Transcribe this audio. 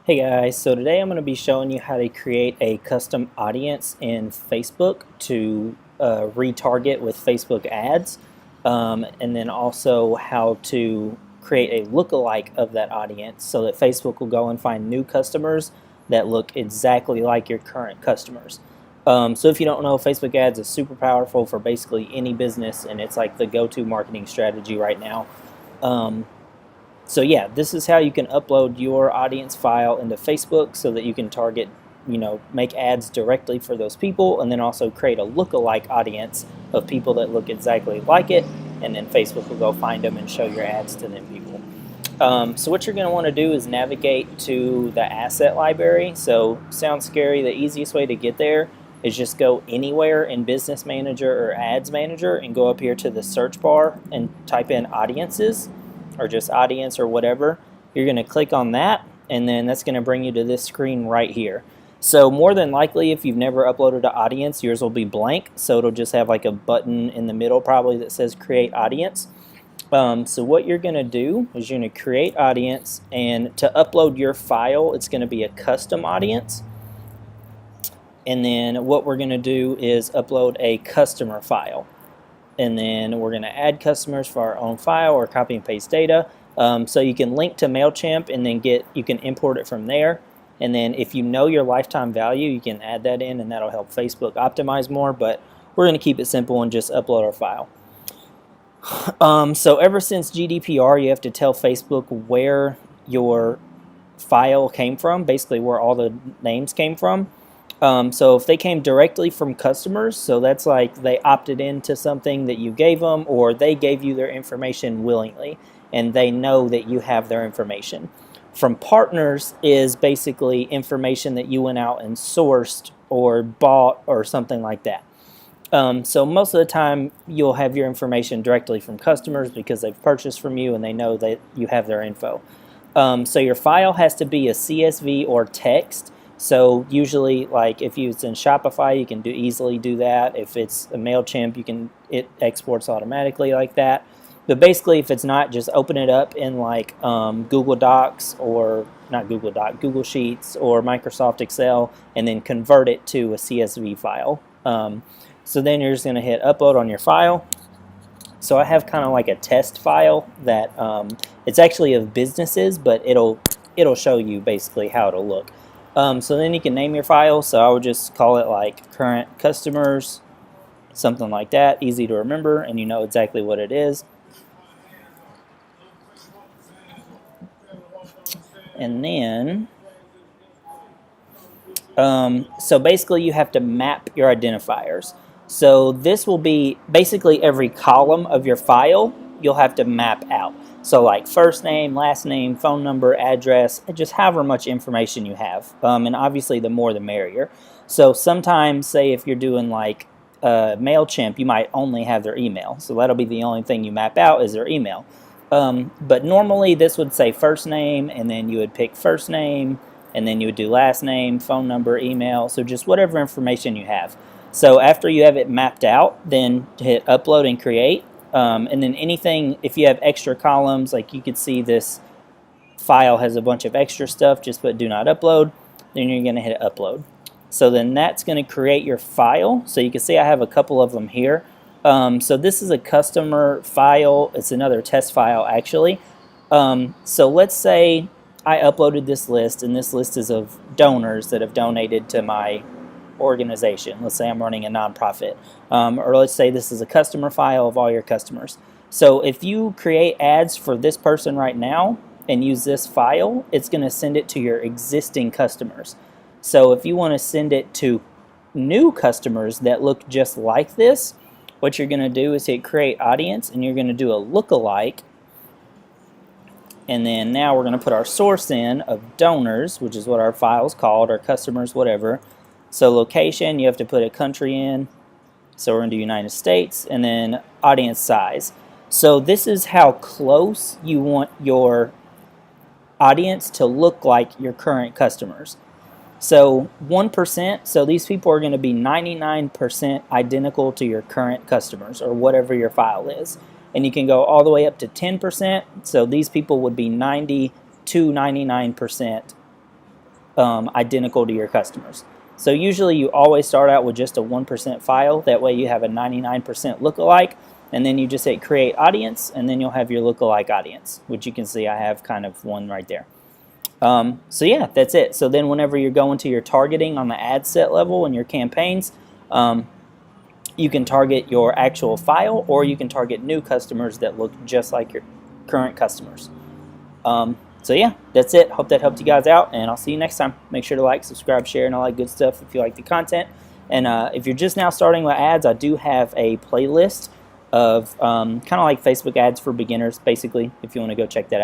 Hey guys, so today I'm going to be showing you how to create a custom audience in Facebook to retarget with Facebook ads, and then also how to create a lookalike of that audience so that Facebook will go and find new customers that look exactly like your current customers. So if you don't know, Facebook ads is super powerful for basically any business, and it's like the go-to marketing strategy right now. Um, so yeah, this is how you can upload your audience file into Facebook so that you can target, make ads directly for those people, and then also create a lookalike audience of people that look exactly like it, and then Facebook will go find them and show your ads to them people. So what you're going to want to do is navigate to the asset library. So sounds scary. The easiest way to get there is just go anywhere in Business Manager or Ads Manager and go up here to the search bar and type in audiences or just audience or whatever. You're going to click on that, and then that's going to bring you to this screen right here. So more than likely, if you've never uploaded an audience, yours will be blank. So it'll just have like a button in the middle probably that says create audience. So what you're going to do is you're going to create audience, and to upload your file, it's going to be a custom audience. And then what we're going to do is upload a customer file. And then we're going to add customers for our own file or copy and paste data. So you can link to MailChimp and then you can import it from there. And then if you know your lifetime value, you can add that in, and that'll help Facebook optimize more. But we're going to keep it simple and just upload our file. So ever since GDPR, you have to tell Facebook where your file came from, basically where all the names came from. So if they came directly from customers, so that's like they opted into something that you gave them, or they gave you their information willingly, and they know that you have their information. From partners is basically information that you went out and sourced or bought or something like that. So most of the time you'll have your information directly from customers because they've purchased from you and they know that you have their info. So your file has to be a CSV or text. So usually, like if it's in Shopify, you can easily do that. If it's a MailChimp, it exports automatically like that. But basically, if it's not, just open it up in like Google Docs, or not Google Doc, Google Sheets or Microsoft Excel, and then convert it to a CSV file. So then you're just going to hit upload on your file. So I have kind of like a test file that it's actually of businesses, but it'll show you basically how it'll look. So then you can name your file. So I would just call it like current customers, something like that, easy to remember, and you know exactly what it is. And then, so basically you have to map your identifiers. So this will be basically every column of your file you'll have to map out. So like first name, last name, phone number, address, just however much information you have. And obviously the more the merrier. So sometimes, say if you're doing like MailChimp, you might only have their email. So that'll be the only thing you map out is their email. But normally this would say first name, and then you would pick first name, and then you would do last name, phone number, email, so just whatever information you have. So after you have it mapped out, then hit upload and create. And then anything, if you have extra columns, like you could see this file has a bunch of extra stuff, just put do not upload, then you're going to hit upload. So then that's going to create your file. So you can see I have a couple of them here. So this is a customer file. It's another test file actually. So let's say I uploaded this list, and this list is of donors that have donated to my organization. Let's say I'm running a nonprofit, or let's say this is a customer file of all your customers. So if you create ads for this person right now and use this file, it's going to send it to your existing customers. So if you want to send it to new customers that look just like this, what you're going to do is hit create audience, and you're going to do a lookalike. And then now we're going to put our source in of donors, which is what our file is called, or customers, whatever. So location, you have to put a country in. So we're going to do United States, and then audience size. So this is how close you want your audience to look like your current customers. So 1%, so these people are going to be 99% identical to your current customers, or whatever your file is. And you can go all the way up to 10%, so these people would be 90 to 99% identical to your customers. So usually you always start out with just a 1% file. That way you have a 99% lookalike, and then you just hit create audience, and then you'll have your lookalike audience, which you can see I have kind of one right there. So yeah, that's it. So then whenever you're going to your targeting on the ad set level and your campaigns, you can target your actual file, or you can target new customers that look just like your current customers. So yeah, that's it. Hope that helped you guys out, and I'll see you next time. Make sure to like, subscribe, share, and all that good stuff if you like the content. And if you're just now starting with ads, I do have a playlist of kind of like Facebook ads for beginners, basically, if you want to go check that out.